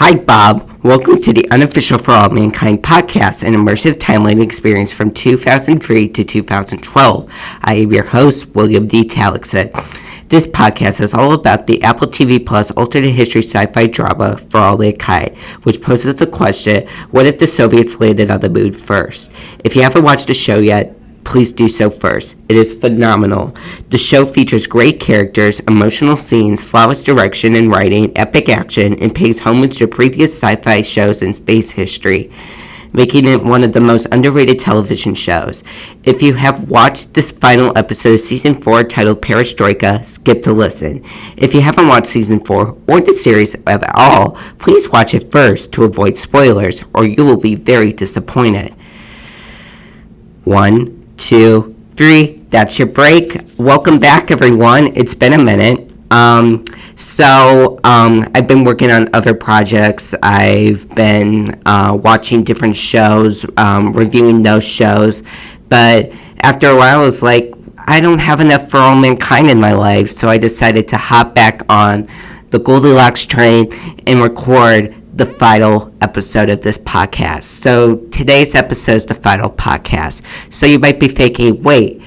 Hi, Bob. Welcome to the Unofficial For All Mankind podcast, an immersive timeline experience from 2003 to 2012. I am your host, William D. Talixet. This podcast is all about the Apple TV Plus alternate history sci-fi drama For All Mankind, which poses the question, what if the Soviets landed on the moon first? If you haven't watched the show yet, please do so first. It is phenomenal. The show features great characters, emotional scenes, flawless direction and writing, epic action, and pays homage to previous sci-fi shows in space history, making it one of the most underrated television shows. If you have watched this final episode of Season 4 titled Perestroika, skip to listen. If you haven't watched Season 4 or the series at all, please watch it first to avoid spoilers, or you will be very disappointed. 1, 2, 3, that's your break. Welcome back, everyone. It's been a minute. I've been working on other projects. I've been watching different shows, reviewing those shows. But after a while, it's like, I don't have enough For All Mankind in my life. So I decided to hop back on the Goldilocks train and record the final episode of this podcast. So today's episode is the final podcast. So you might be thinking, wait,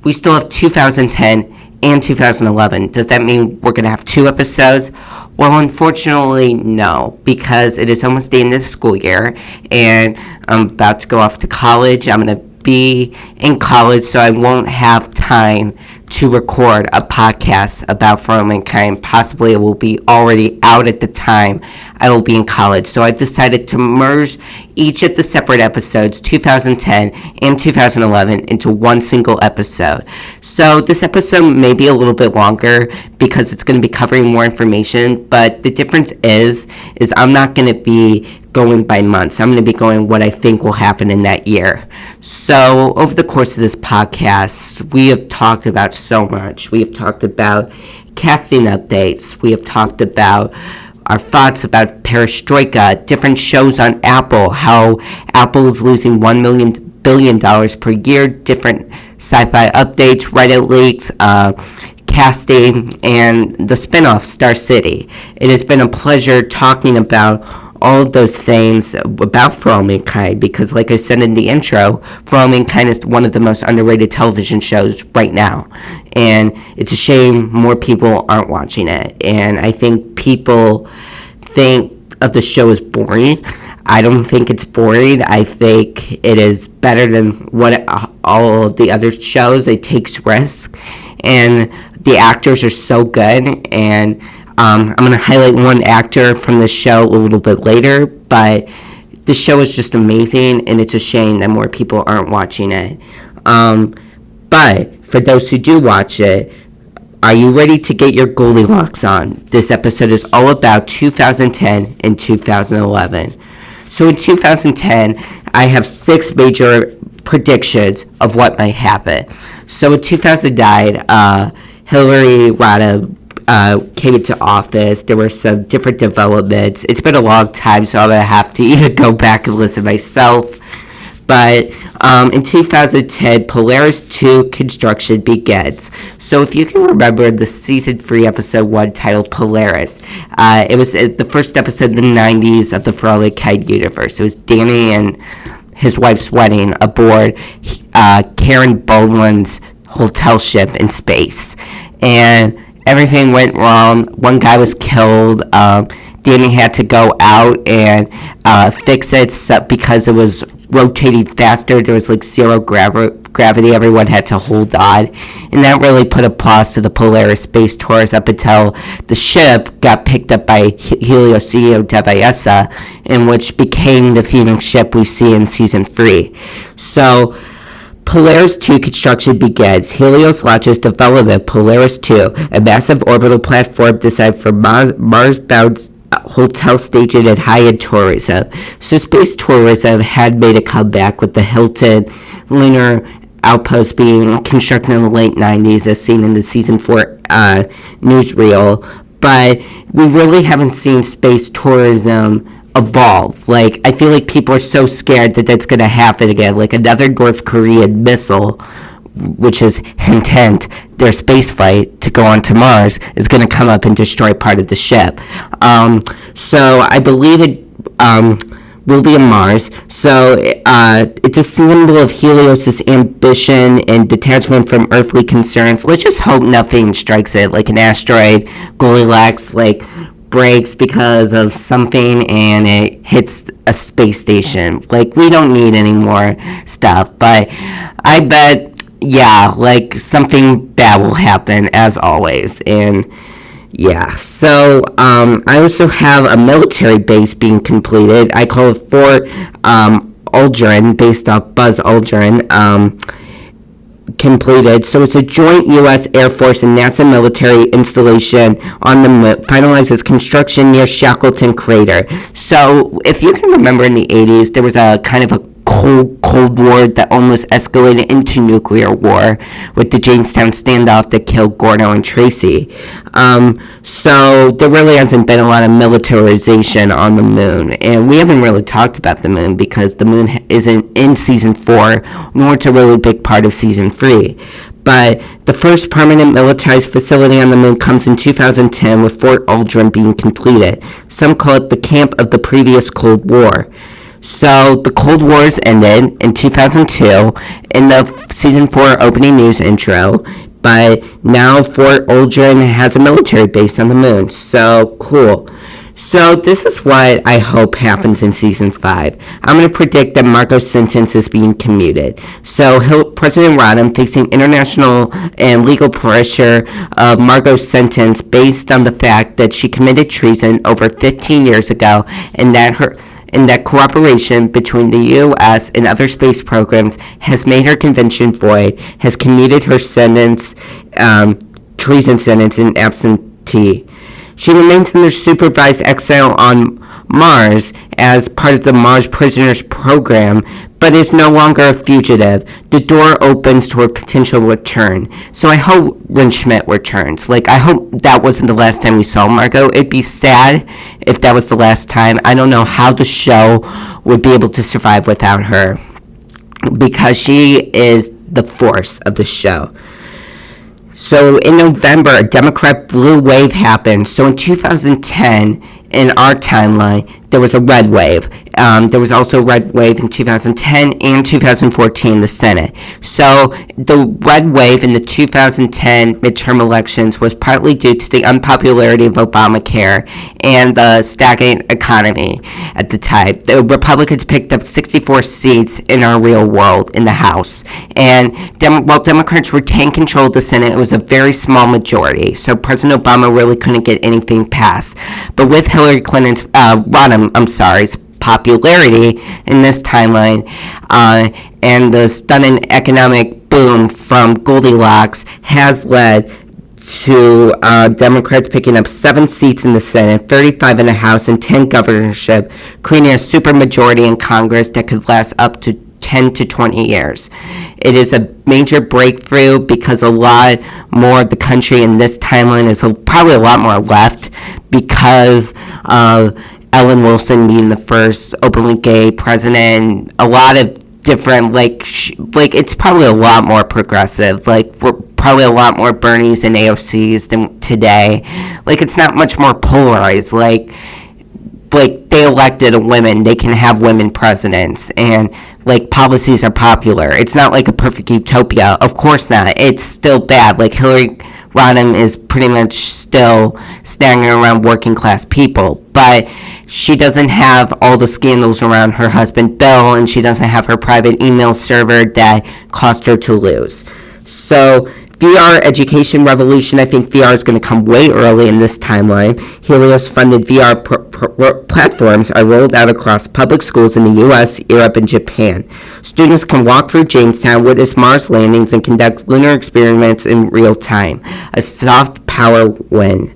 we still have 2010 and 2011. Does that mean we're going to have 2 episodes? Well, unfortunately, no, because it is almost the end of the school year, and I'm about to go off to college. I'm going to be in college, so I won't have time to record a podcast about For All Mankind. Possibly it will be already out at the time I will be in college. So I've decided to merge each of the separate episodes, 2010 and 2011, into one single episode. So this episode may be a little bit longer because it's going to be covering more information, but the difference is I'm not going to be going by months. I'm going to be going what I think will happen in that year. So over the course of this podcast, we have talked about so much. We have talked about casting updates. We have talked about our thoughts about Perestroika, different shows on Apple, how Apple is losing $1 billion per year, different sci-fi updates, Reddit leaks, casting, and the spin-off Star City. It has been a pleasure talking about all of those things about For All Mankind, because like I said in the intro, For All Mankind is one of the most underrated television shows right now, and it's a shame more people aren't watching it. And I think people think of the show as boring. I don't think it's boring. I think it is better than what all of the other shows. It takes risks, and the actors are so good, and I'm going to highlight one actor from the show a little bit later, but the show is just amazing, and it's a shame that more people aren't watching it. But for those who do watch it, are you ready to get your Goldilocks on? This episode is all about 2010 and 2011. So in 2010, I have 6 major predictions of what might happen. So in 2009, Hillary Rodham came into office. There were some different developments. It's been a long time, so I'm going to have to even go back and listen myself. But in 2010, Polaris 2 construction begins. So if you can remember the Season 3, Episode 1 titled Polaris, it was the first episode in the 90s of the For All Mankind universe. It was Danny and his wife's wedding aboard Karen Boland's hotel ship in space. And everything went wrong. One guy was killed. Danny had to go out and fix it because it was rotating faster. There was like zero gravity. Everyone had to hold on. And that really put a pause to the Polaris space tours up until the ship got picked up by Helios Devayesa, in which became the Phoenix ship we see in Season 3. So Polaris 2 construction begins. Helios launches development Polaris 2, a massive orbital platform designed for Mars-bound hotel staging and high-end tourism. So space tourism had made a comeback with the Hilton lunar outpost being constructed in the late 90s, as seen in the Season 4 newsreel. But we really haven't seen space tourism evolve. Like, I feel like people are so scared that that's going to happen again. Like another North Korean missile, which is intent, their space flight to go onto Mars, is going to come up and destroy part of the ship. So I believe it will be on Mars. So it's a symbol of Helios' ambition and detachment from earthly concerns. Let's just hope nothing strikes it, like an asteroid, Goldilocks, like breaks because of something and it hits a space station. Like, we don't need any more stuff, but I bet, yeah, like something bad will happen as always. And yeah, so I also have a military base being completed. I call it Fort Aldrin, based off Buzz Aldrin. Completed. So it's a joint U.S. Air Force and NASA military installation on the moon, finalized its construction near Shackleton Crater. So if you can remember, in the 80s, there was a kind of a Cold War that almost escalated into nuclear war with the Jamestown standoff that killed Gordo and Tracy. So there really hasn't been a lot of militarization on the moon, and we haven't really talked about the moon because the moon isn't in season 4, nor it's a really big part of season 3. But the first permanent militarized facility on the moon comes in 2010, with Fort Aldrin being completed. Some call it the camp of the previous Cold War. So the Cold Wars ended in 2002 in the season 4 opening news intro, but now Fort Aldrin has a military base on the moon. So cool. So this is what I hope happens in season 5. I'm going to predict that Marco's sentence is being commuted. So President Rodham, facing international and legal pressure of Marco's sentence based on the fact that she committed treason over 15 years ago, and that cooperation between the U.S. and other space programs has made her conviction void, has commuted her sentence, treason sentence in absentee. She remains under supervised exile on Mars as part of the Mars Prisoners Program, but is no longer a fugitive. The door opens to her potential return. So I hope Rin Schmidt returns. Like, I hope that wasn't the last time we saw Margot. It'd be sad if that was the last time. I don't know how the show would be able to survive without her, because she is the force of the show. So in November, a Democrat blue wave happened. So in 2010, in our timeline, there was a red wave. There was also a red wave in 2010 and 2014, the Senate. So the red wave in the 2010 midterm elections was partly due to the unpopularity of Obamacare and the stagnant economy at the time. The Republicans picked up 64 seats in our real world in the House. And while Democrats retained control of the Senate, it was a very small majority. So President Obama really couldn't get anything passed. But with Hillary Clinton's, Rodham's popularity in this timeline, and the stunning economic boom from Goldilocks has led to Democrats picking up 7 seats in the Senate, 35 in the House, and 10 governorship, creating a supermajority in Congress that could last up to 10 to 20 years. It is a major breakthrough because a lot more of the country in this timeline is probably a lot more left, because of Ellen Wilson being the first openly gay president. A lot of different, like it's probably a lot more progressive. Like, we're probably a lot more Bernies and AOCs than today. Like, it's not much more polarized. Like they elected a women, they can have women presidents, and like policies are popular. It's not like a perfect utopia. Of course not. It's still bad. Like, Hillary Rodham is pretty much still standing around working class people, but she doesn't have all the scandals around her husband Bill, and she doesn't have her private email server that cost her to lose. So VR education revolution, I think VR is going to come way early in this timeline. Helios-funded VR platforms are rolled out across public schools in the U.S., Europe, and Japan. Students can walk through Jamestown, witness Mars landings, and conduct lunar experiments in real time. A soft power win.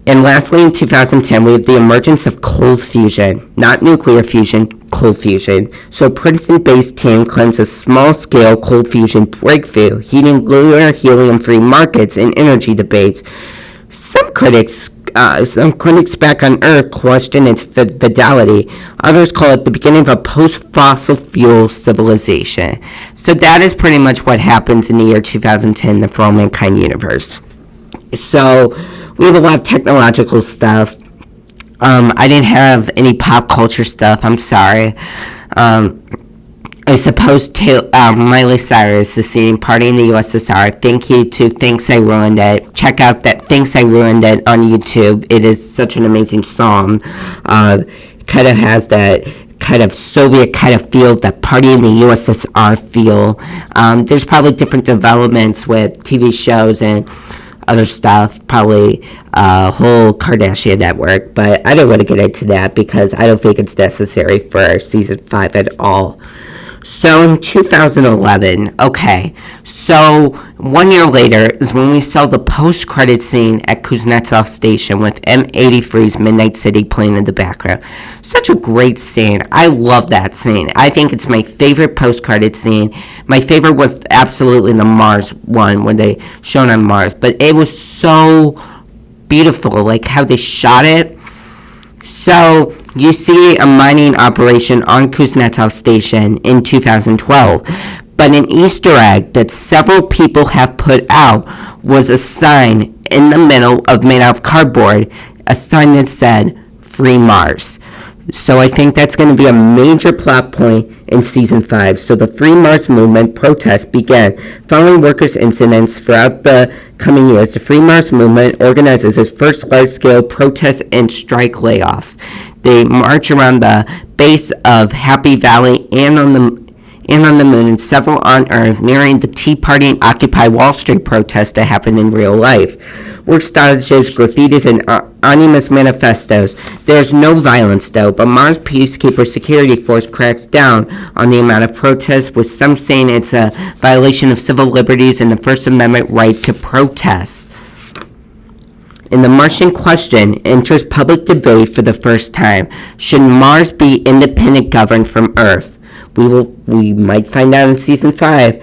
And lastly, in 2010, we have the emergence of cold fusion, not nuclear fusion, cold fusion. So a Princeton-based team claims a small-scale cold fusion breakthrough, heating lunar helium-free markets in energy debates. Some critics back on Earth question its fidelity. Others call it the beginning of a post-fossil fuel civilization. So that is pretty much what happens in the year 2010 in the For All Mankind universe. So we have a lot of technological stuff. I didn't have any pop culture stuff. I'm sorry. I suppose Miley Cyrus is singing "Party in the USSR." Thank you to Thanks I Ruined It. Check out that Thanks I Ruined It on YouTube. It is such an amazing song. Kind of has that kind of Soviet kind of feel, that Party in the USSR feel. There's probably different developments with TV shows and other stuff, probably a whole Kardashian network, but I don't want to get into that because I don't think it's necessary for season 5 at all. So in 2011, okay, so 1 year later is when we saw the post-credit scene at Kuznetsov Station with M83's Midnight City playing in the background. Such a great scene. I love that scene. I think it's my favorite post-credit scene. My favorite was absolutely the Mars one when they showed on Mars, but it was so beautiful, like how they shot it. So, you see a mining operation on Kuznetsov Station in 2012, but an Easter egg that several people have put out was a sign in the middle made out of cardboard, a sign that said, "Free Mars." So I think that's going to be a major plot point in Season 5. So the Free Mars Movement protests began following workers' incidents throughout the coming years. The Free Mars Movement organizes its first large-scale protests and strike layoffs. They march around the base of Happy Valley and on the moon and several on Earth, mirroring the Tea Party and Occupy Wall Street protests that happened in real life. Work stoppages, graffitis, and anonymous manifestos. There's no violence, though, but Mars Peacekeeper Security Force cracks down on the amount of protests, with some saying it's a violation of civil liberties and the First Amendment right to protest. In the Martian question enters public debate for the first time. Should Mars be independent governed from Earth? We might find out in Season 5.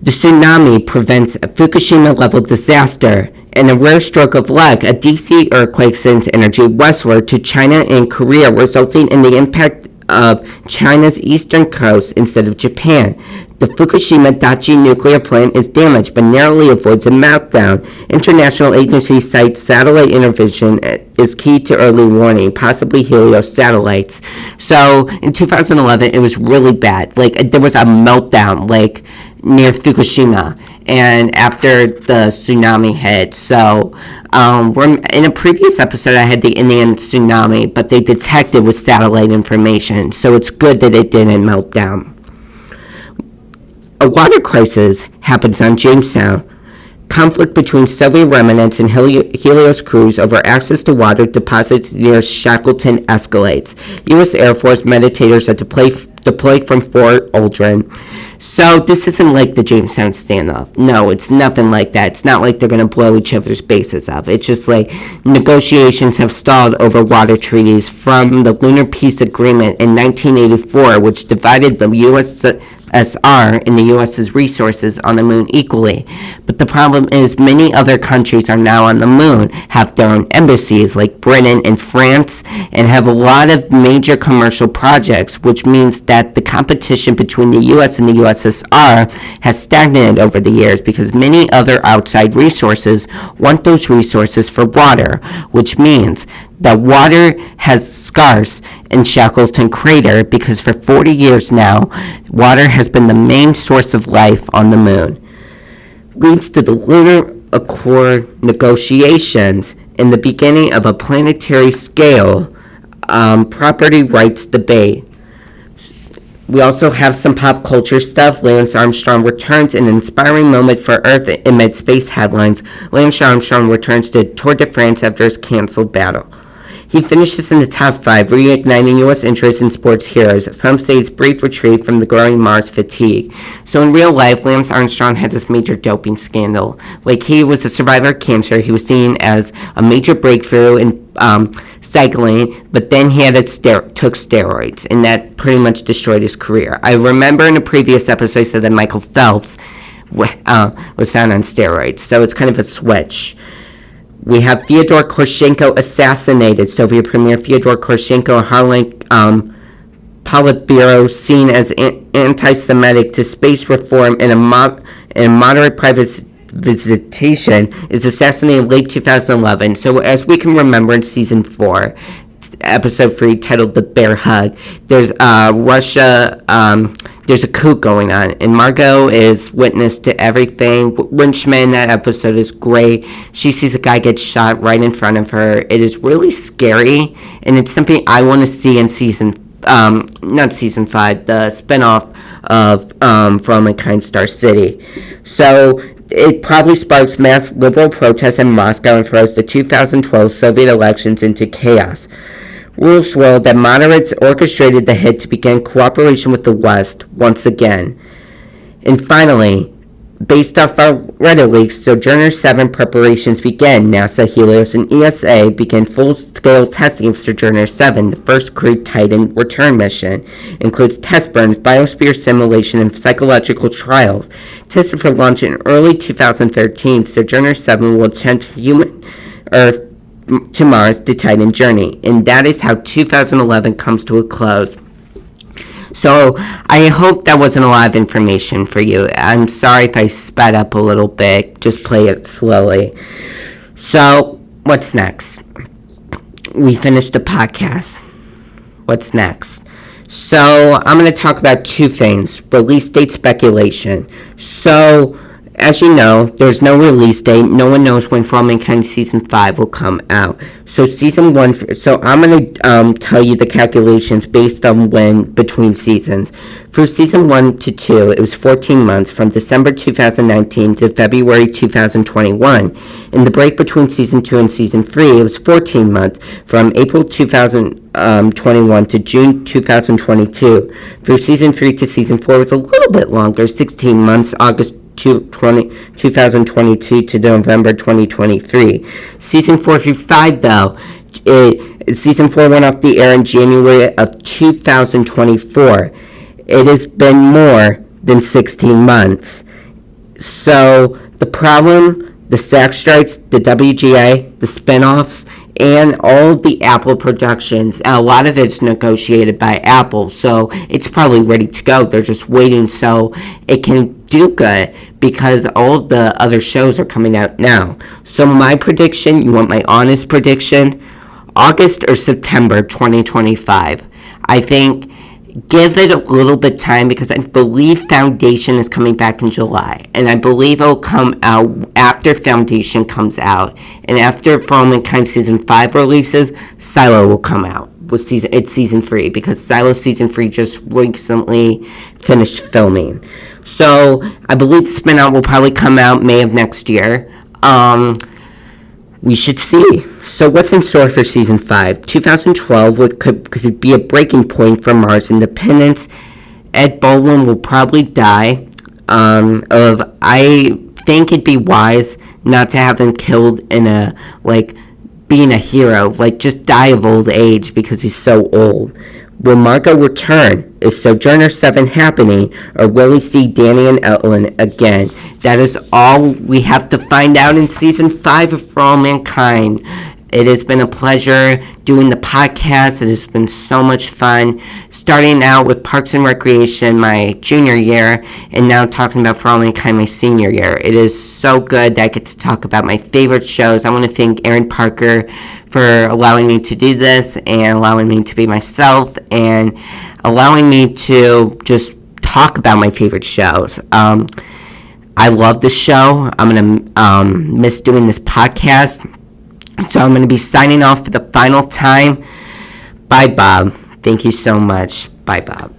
The tsunami prevents a Fukushima-level disaster. In a rare stroke of luck, a deep-sea earthquake sends energy westward to China and Korea, resulting in the impact of China's eastern coast instead of Japan. The Fukushima Daiichi nuclear plant is damaged but narrowly avoids a meltdown. International agencies cite satellite intervention is key to early warning, possibly Helios satellites. So in 2011, it was really bad. Like, there was a meltdown, like, near Fukushima, and after the tsunami hit. So in a previous episode, I had the Indian tsunami, but they detected with satellite information, so it's good that it didn't melt down. A water crisis happens on Jamestown. Conflict between Soviet remnants and Helios crews over access to water deposits near Shackleton escalates. U.S. Air Force meditators are deployed from Fort Aldrin. So this isn't like the Jamestown standoff. No, it's nothing like that. It's not like they're going to blow each other's bases up. It's just like negotiations have stalled over water treaties from the Lunar Peace Agreement in 1984, which divided the USSR and the U.S.'s resources on the moon equally. But the problem is many other countries are now on the moon, have their own embassies like Britain and France, and have a lot of major commercial projects, which means that the competition between the U.S. and the USSR has stagnated over the years because many other outside resources want those resources for water, which means that water has scarce in Shackleton Crater because for 40 years now, water has been the main source of life on the moon. Leads to the Lunar Accord negotiations and the beginning of a planetary scale property rights debate. We also have some pop culture stuff. Lance Armstrong returns, an inspiring moment for Earth amid space headlines. Lance Armstrong returns to Tour de France after his canceled battle. He finishes in the top 5, reigniting U.S. interest in sports heroes. Some say his brief retreat from the growing Mars fatigue. So in real life, Lance Armstrong had this major doping scandal. Like, he was a survivor of cancer. He was seen as a major breakthrough in cycling, but then he took steroids, and that pretty much destroyed his career. I remember in a previous episode I said that Michael Phelps was found on steroids, so it's kind of a switch. We have Fyodor Korshenko assassinated. Soviet Premier Fyodor Korshenko, high-ranking Politburo, seen as anti-Semitic, to space reform in a moderate private Visitation is assassinated in late 2011. So as we can remember in season 4, episode 3 titled The Bear Hug, there's Russia, there's a coup going on, and Margot is witness to everything. Winchman in that episode is great. She sees a guy get shot right in front of her. It is really scary, and it's something I want to see in not season 5, the spinoff of For All Mankind Star City. So it probably sparks mass liberal protests in Moscow and throws the 2012 Soviet elections into chaos. Rules swirled that moderates orchestrated the hit to begin cooperation with the West once again. And finally, based off our Reddit leaks, Sojourner 7 preparations began. NASA, Helios, and ESA began full-scale testing of Sojourner 7, the first crewed Titan return mission. It includes test burns, biosphere simulation, and psychological trials. Tested for launch in early 2013, Sojourner 7 will attempt human Earth to Mars, the Titan journey. And that is how 2011 comes to a close. So I hope that wasn't a lot of information for you. I'm sorry if I sped up a little bit. Just play it slowly. So what's next? We finished the podcast. What's next? So I'm going to talk about 2 things. Release date speculation. So as you know, there's no release date. No one knows when For All Mankind Season 5 will come out. So Season 1... So I'm going to tell you the calculations based on when between seasons. For Season 1 to 2, it was 14 months from December 2019 to February 2021. In the break between Season 2 and Season 3, it was 14 months from April 2021 to June 2022. For Season 3 to Season 4, it was a little bit longer, 16 months, August 2022 to November 2023. Season 4 through 5, though, Season 4 went off the air in January of 2024. It has been more than 16 months. So the problem, the SAG strikes, the WGA, the spinoffs, and all the Apple productions, a lot of it's negotiated by Apple, so it's probably ready to go. They're just waiting so it can do good because all of the other shows are coming out now. So my prediction, you want my honest prediction? August or September 2025. I think give it a little bit time because I believe Foundation is coming back in July. And I believe it'll come out after Foundation comes out. And after For All Mankind Season 5 releases, Silo will come out. It's Season 3 because Silo Season 3 just recently finished filming. So I believe the spin-out will probably come out May of next year. We should see. So what's in store for Season 5? 2012 could be a breaking point for Mars independence. Ed Baldwin will probably die. I think it'd be wise not to have him killed in being a hero. Just die of old age because he's so old. Will Margot return? Is Sojourner 7 happening? Or will we see Danny and Ellen again? That is all we have to find out in Season 5 of For All Mankind. It has been a pleasure doing the podcast. It has been so much fun. Starting out with Parks and Recreation my junior year, and now talking about For All Mankind my senior year. It is so good that I get to talk about my favorite shows. I want to thank Aaron Parker for allowing me to do this and allowing me to be myself and allowing me to just talk about my favorite shows. I love the show. I'm going to miss doing this podcast. So I'm going to be signing off for the final time. Bye, Bob. Thank you so much. Bye, Bob.